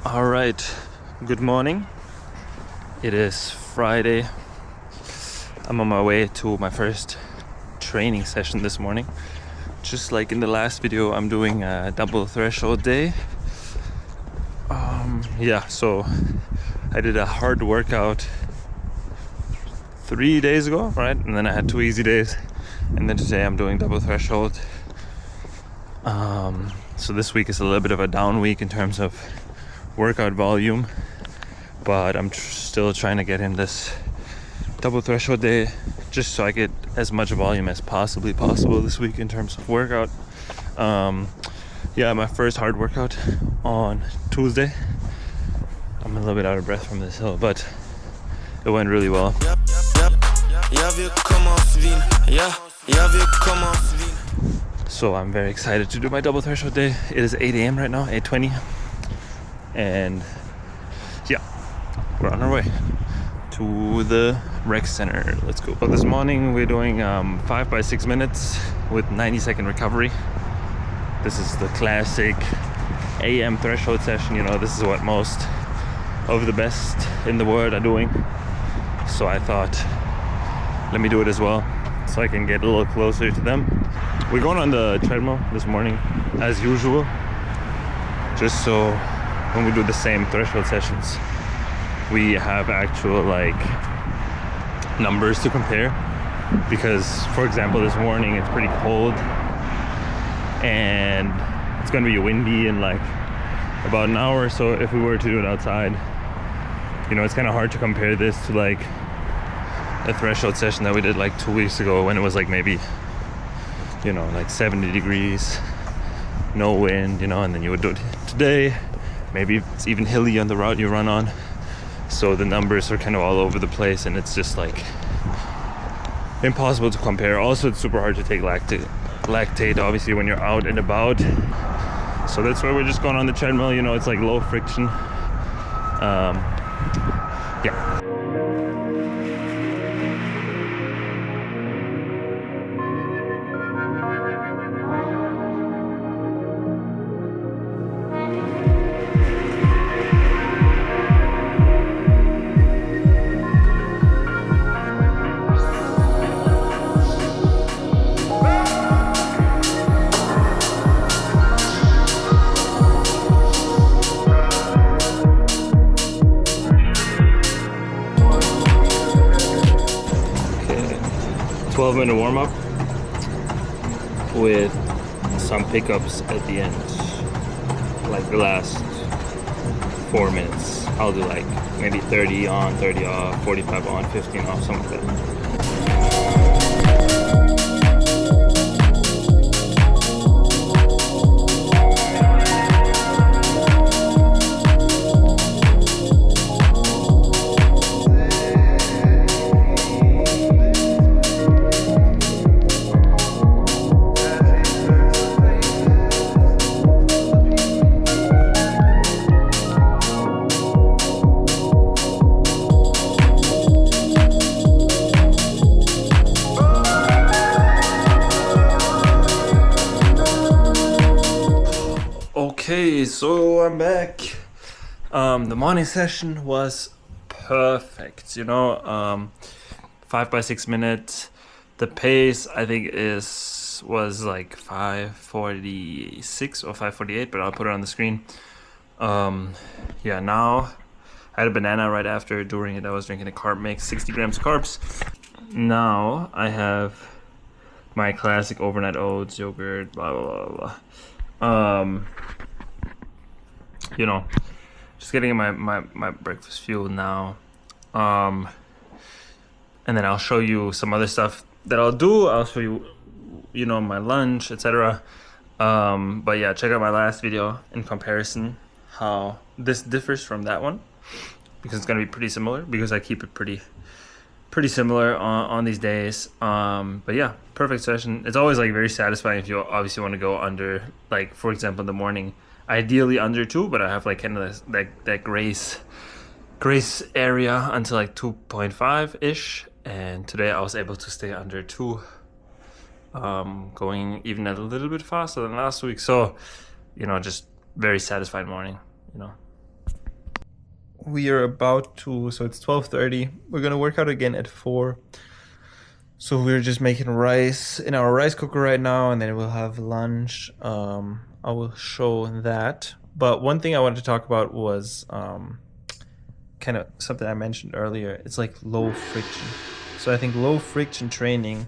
All right, good morning. It is Friday. I'm on my way to my first training session this morning. Just like in the last video, I'm doing a double threshold day. So I did a hard workout 3 days ago, right? And then I had 2 easy days. And then today I'm doing double threshold. So this week is a little bit of a down week in terms of workout volume, but I'm still trying to get in this double threshold day just so I get as much volume as possible this week in terms of workout. My first hard workout on Tuesday. I'm a little bit out of breath from this hill, but it went really well. So I'm very excited to do my double threshold day. It is 8 a.m. right now, 8:20. And we're on our way to the rec center. Let's go. So this morning we're doing 5 by 6 minutes with 90-second recovery. This is the classic AM threshold session. This is what most of the best in the world are doing. So I thought, let me do it as well so I can get a little closer to them. We're going on the treadmill this morning as usual, just so when we do the same threshold sessions, we have actual numbers to compare. Because, for example, this morning it's pretty cold and it's gonna be windy in about an hour. So if we were to do it outside, it's kind of hard to compare this to a threshold session that we did 2 weeks ago when it was maybe 70 degrees, no wind, and then you would do it today. Maybe it's even hilly on the route you run on, so the numbers are kind of all over the place, and it's just impossible to compare. Also, it's super hard to take lactate obviously when you're out and about. So that's why we're just going on the treadmill. It's low friction. Okay, 12-minute warm-up with some pickups at the end, the last 4 minutes. I'll do maybe 30 on, 30 off, 45 on, 15 off, something like that. Okay, so I'm back. The morning session was perfect. 5 by 6 minutes. The pace I think was 5:46 or 5:48, but I'll put it on the screen. Now I had a banana right after. During it, I was drinking a carb mix, 60 grams of carbs. Now I have my classic overnight oats, yogurt, blah blah blah blah. Just getting my breakfast fuel now. And then I'll show you some other stuff that I'll do. I'll show you, my lunch, etc. Check out my last video in comparison how this differs from that one, because it's gonna be pretty similar, because I keep it pretty similar on these days. Perfect session. It's always very satisfying if you obviously want to go under, for example, in the morning, ideally under 2, but I have kind of that grace area until 2.5 ish, and today I was able to stay under 2, going even a little bit faster than last week. So just very satisfied morning. we are about to, so it's 12:30. We're gonna work out again at 4. So we're just making rice in our rice cooker right now, and then we'll have lunch. I will show that. But one thing I wanted to talk about was kind of something I mentioned earlier. It's like low friction. So I think low friction training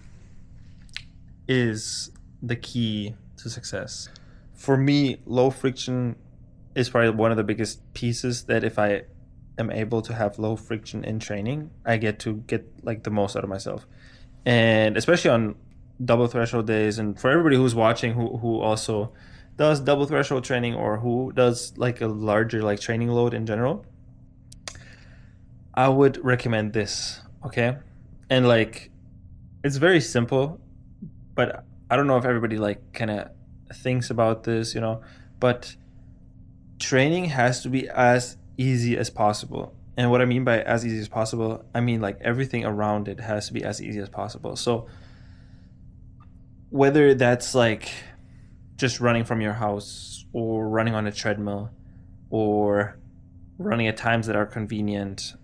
is the key to success. For me, low friction is probably one of the biggest pieces that if I am able to have low friction in training, I get like the most out of myself. And especially on double threshold days, and for everybody who's watching who also does double threshold training or who does like a larger like training load in general, I would recommend this, okay? And like it's very simple, but I don't know if everybody like kind of thinks about this, but training has to be as easy as possible. And what I mean by as easy as possible, I mean like everything around it has to be as easy as possible. So whether that's like just running from your house or running on a treadmill or running at times that are convenient,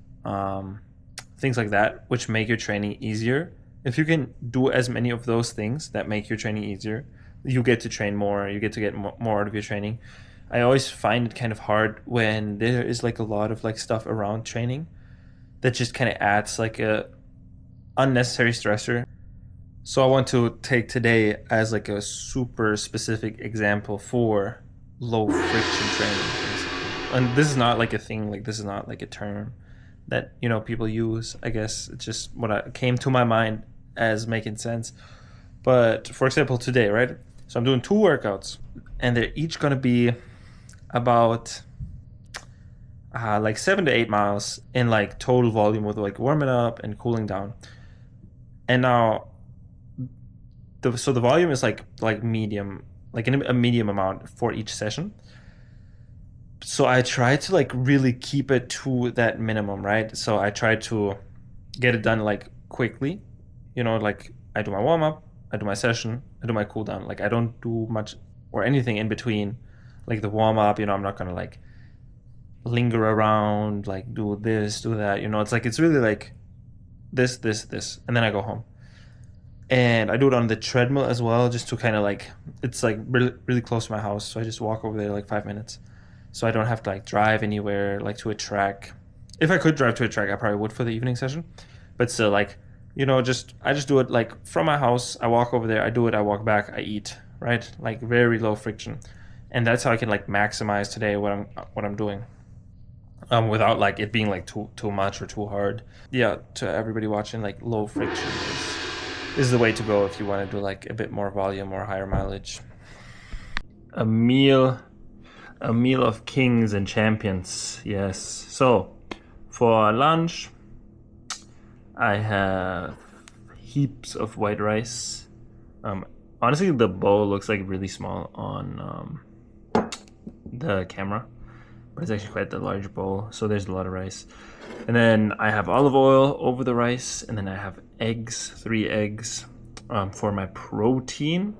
things like that, which make your training easier. If you can do as many of those things that make your training easier, you get to train more, you get to get more out of your training. I always find it kind of hard when there is like a lot of like stuff around training that just kind of adds like a unnecessary stressor. So I want to take today as like a super specific example for low friction training. And this is not like a thing, like this is not like a term that, people use. I guess it's just what came to my mind as making sense. But for example, today, right? So I'm doing 2 workouts and they're each going to be about like 7 to 8 miles in like total volume with like warming up and cooling down. And now the volume is like medium, like a medium amount for each session. So I try to like really keep it to that minimum, right? So I try to get it done like quickly, like I do my warm up, I do my session, I do my cool down. Like I don't do much or anything in between. Like the warm up, I'm not gonna like linger around, like do this, do that. It's really like this, and then I go home. And I do it on the treadmill as well, just to kind of like, it's like really, really close to my house. So I just walk over there like 5 minutes. So I don't have to like drive anywhere, like to a track. If I could drive to a track, I probably would for the evening session. But still, like, I just do it like from my house. I walk over there, I do it, I walk back, I eat, right? Like very low friction. And that's how I can like maximize today what I'm doing, without like it being like too much or too hard. Yeah, to everybody watching, like low friction is the way to go if you want to do like a bit more volume or higher mileage. A meal of kings and champions. Yes. So for lunch, I have heaps of white rice. Honestly, the bowl looks like really small on the camera, but it's actually quite the large bowl, so there's a lot of rice. And then I have olive oil over the rice, and then I have eggs, 3 eggs for my protein.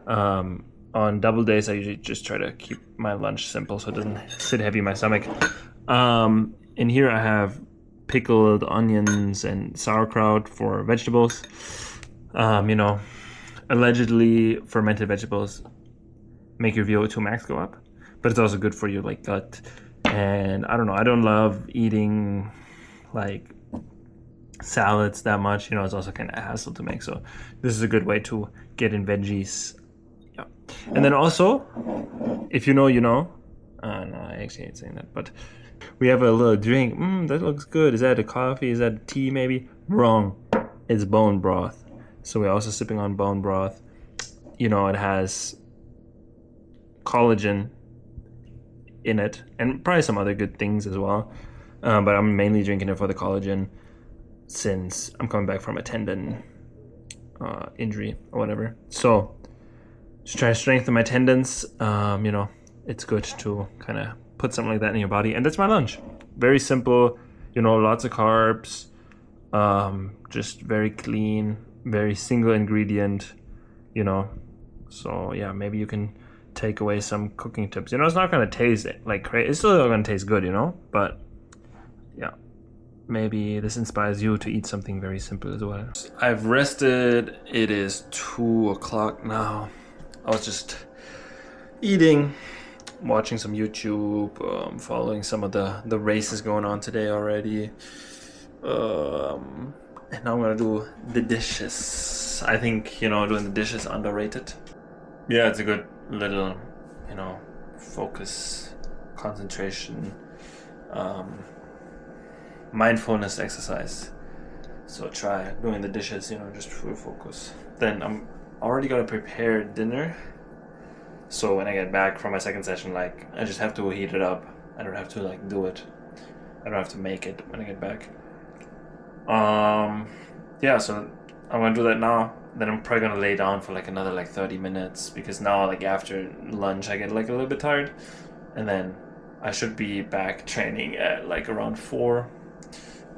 On double days, I usually just try to keep my lunch simple so it doesn't sit heavy in my stomach. In here I have pickled onions and sauerkraut for vegetables. Allegedly fermented vegetables make your VO2 max go up, but it's also good for your like gut. And I don't know, I don't love eating like salads that much. It's also kind of a hassle to make. So this is a good way to get in veggies. Yeah. And then also, if you know, no, I actually hate saying that, but we have a little drink. That looks good. Is that a coffee? Is that a tea maybe? Wrong. It's bone broth. So we're also sipping on bone broth. It has collagen in it and probably some other good things as well. But I'm mainly drinking it for the collagen since I'm coming back from a tendon injury or whatever. So just try to strengthen my tendons. It's good to kind of put something like that in your body. And that's my lunch. Very simple, lots of carbs, just very clean, very single ingredient, So yeah, maybe you can take away some cooking tips. It's not going to taste like crazy. It's still going to taste good, but yeah, maybe this inspires you to eat something very simple as well. I've rested. It is 2 o'clock now. I was just eating, watching some YouTube, following some of the races going on today already. And now I'm gonna do the dishes. I think, doing the dishes is underrated. Yeah, it's a good little, focus, concentration, mindfulness exercise. So try doing the dishes, just full focus. Then I'm already gonna prepare dinner. So when I get back from my second session, I just have to heat it up. I don't have to do it. I don't have to make it when I get back. Yeah, so I'm gonna do that now. Then I'm probably gonna lay down for another 30 minutes, because now after lunch I get a little bit tired, and then I should be back training at around 4.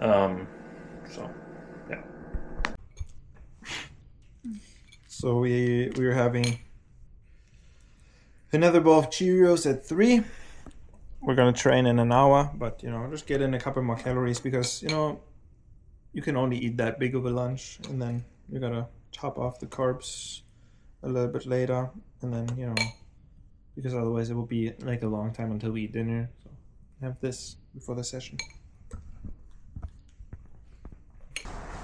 So yeah. So we were having another bowl of Cheerios at 3. We're gonna train in an hour, but just get in a couple more calories, because you can only eat that big of a lunch, and then you gotta top off the carbs a little bit later, and then because otherwise it will be a long time until we eat dinner. So have this before the session.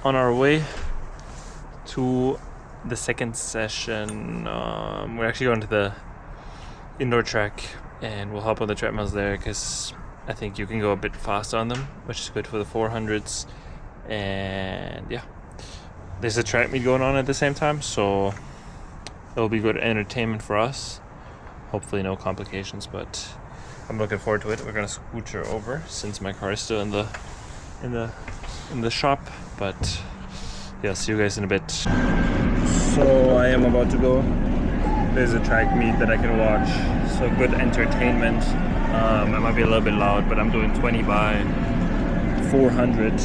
On our way to the second session, we're actually going to the indoor track, and we'll hop on the treadmills there, because I think you can go a bit faster on them, which is good for the 400s. And yeah, there's a track meet going on at the same time, so it'll be good entertainment for us. Hopefully no complications, but I'm looking forward to it. We're gonna scooter over, since my car is still in the shop. But yeah, see you guys in a bit. So I am about to go. There's a track meet that I can watch, so good entertainment. It might be a little bit loud, but I'm doing 20 by 400,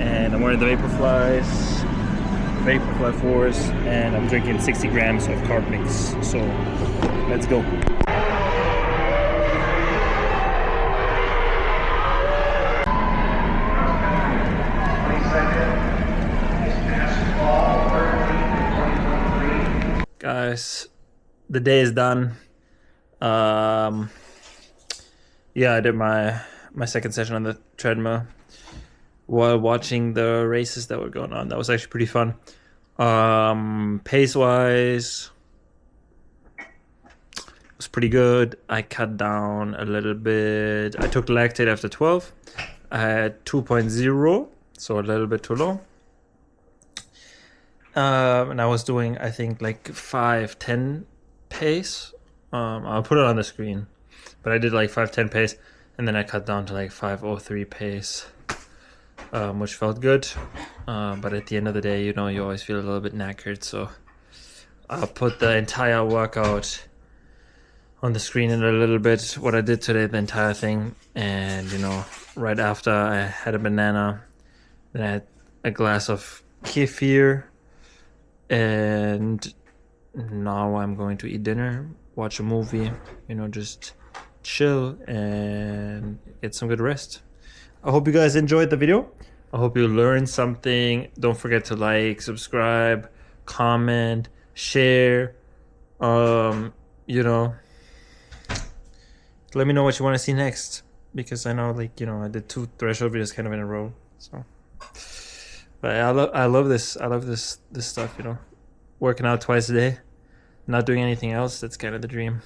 and I'm wearing the Vaporfly 4s, and I'm drinking 60 grams of carb mix. So let's go. Guys, the day is done. Yeah, I did my second session on the treadmill while watching the races that were going on. That was actually pretty fun. Pace wise, it was pretty good. I cut down a little bit. I took lactate after 12. I had 2.0, so a little bit too low. And I was doing, I think, 5:10 pace. I'll put it on the screen, but I did 5:10 pace, and then I cut down to 5:03 pace, which felt good. But at the end of the day, you always feel a little bit knackered, so I'll put the entire workout on the screen in a little bit, what I did today, the entire thing. And right after, I had a banana, then I had a glass of kefir, and now I'm going to eat dinner, watch a movie, just chill and get some good rest. I hope you guys enjoyed the video. I hope you learned something. Don't forget to like, subscribe, comment, share. Let me know what you want to see next, because I know I did 2 threshold videos kind of in a row. So, but I love this. I love this stuff. Working out twice a day, not doing anything else. That's kind of the dream.